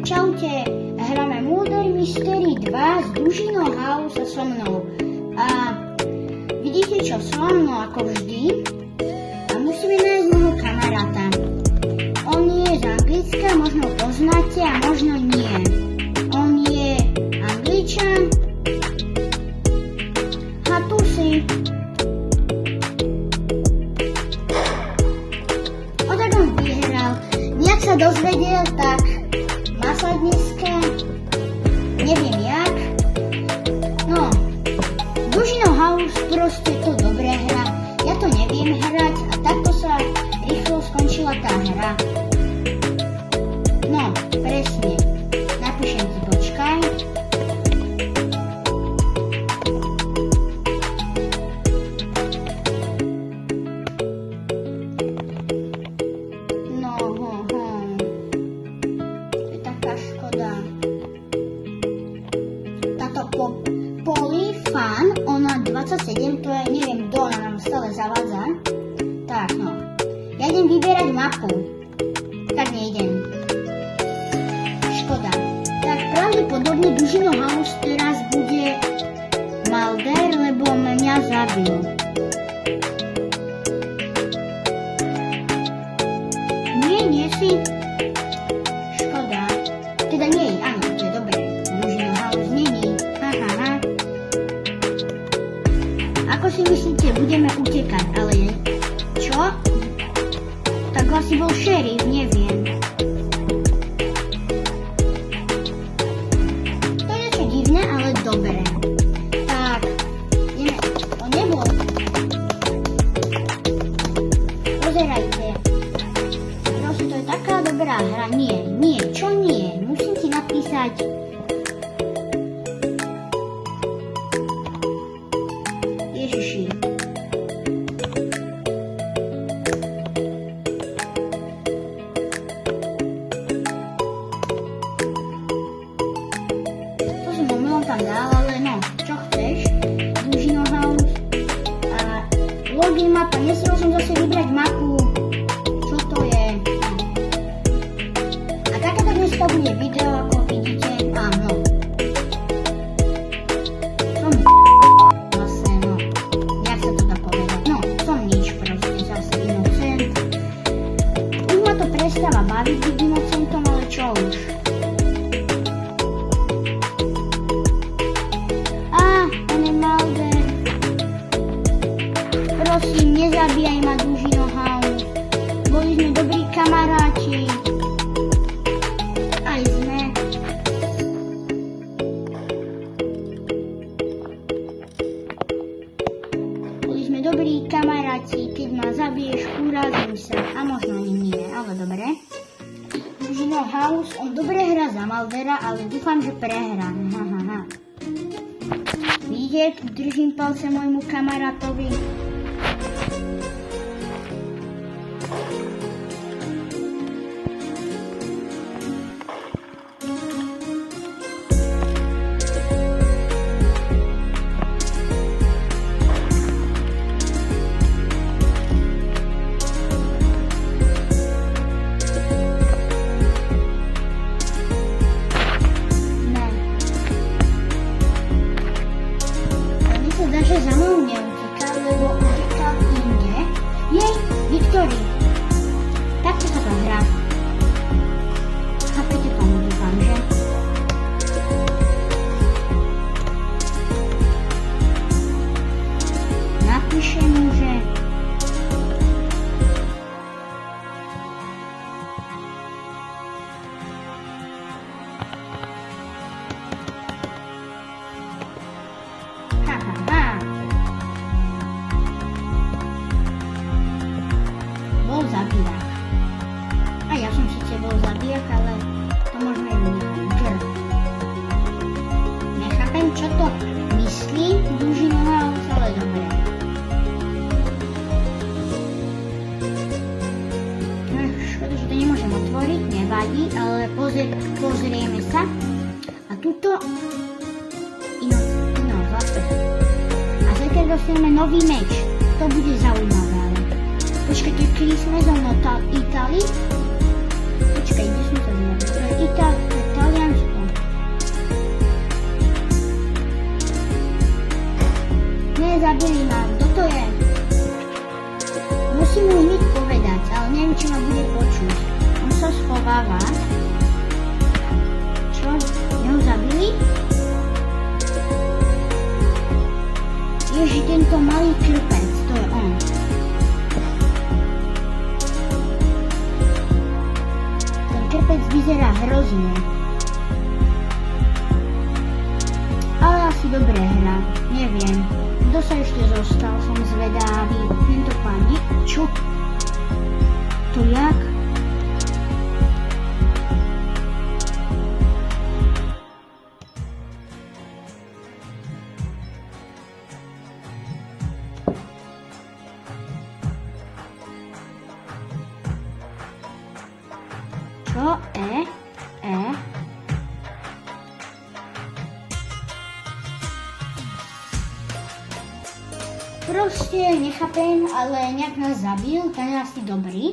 Čaute, hráme Murder Mystery 2 z Dužino House a so mnou. A vidíte čo som, no ako vždy. A musíme nájsť môjho kamaráta. On je z Anglicka, možno poznáte a možno nie. On je Angličan. A tu si. O tak on vyhral. Nejak sa dozvedel, tak má sa dneska, neviem jak. No, Dužino House proste to dobré hra. Ja to neviem hrať a takto sa rýchlo skončila tá hra. No, presne. Napíšem ti, počkaj. No, to je taká škoda. Táto Polyfan, ona 27, to je, neviem, kto, ona nám stále zavádza. Tak, no. Ja idem vyberať mapu. Tak nejdem. Škoda. Tak pravdepodobne Dužino House teraz bude Mulder, lebo mňa zabil. Nie si. Škoda. Teda nie, áno, to je dobré. Dužino House není. Aha. Ako si myslíte, budeme utekať, ale čo? Tak asi bol šerif, neviem. To je niečo divné, ale dobré. Tak, ideme. On nebol. Pozerajte. Proste to je taká dobrá hra. Nie, čo nie? Musím ti napísať. Ježiši. To som omylom tam dal, ale no, čo chceš? Dužino House. A login mapa, nestiel som zase vybrať mapu. Čo to je? A takéto dneska bude video, ako vidíte. Áno. Som vlastne, no. Jak sa to dá povedať? No, som nič proste, zase inocent. Už ma to prestáva baviť byť inocentom, ale čo už? On je Mulder. Prosím, nezabíjaj ma, Dužino House. Boli sme dobrí kamaráti. Aj sme. Boli sme dobrí kamaráti, keď ma zabiješ, urazím sa. A možno ani nie, ale dobre. Dužino House, on dobre hrá za Muldera, ale dúfam, že prehrá. Vidíte, držím palce môjmu kamarátovi. Že za mnou neutekal, lebo utekal inde. Jej, Viktori. Takto sa to hrá. Chápete tomu, dúfam, že? Napíšem mu, že... Bol zabijak. A ja som síce bol zabijak, ale to možno je ľudia. Nechápem, čo to myslí Dužino House, ale dobre. Škoda, že to nemôžem otvoriť, nevadí, ale pozrieme sa. A tuto... zase. A zatiaľ dostaneme nový meč. To bude zaujímavé, ale... Počkajte, kedy sme zo mnou Italy. Počkaj, kde som sa zvedal? To je Italy. či ma bude počuť. On sa schováva. Čo? Jeho zabili? Ježi, tento malý krpec, to je on. Ten krpec vyzerá hrozne. Ale asi dobre hra, neviem. Kto sa ešte zostal, som zvedavý. Tento pani, čo? To jak? Čo? Proste nechápem, ale nejak nás zabil, ten je asi dobrý.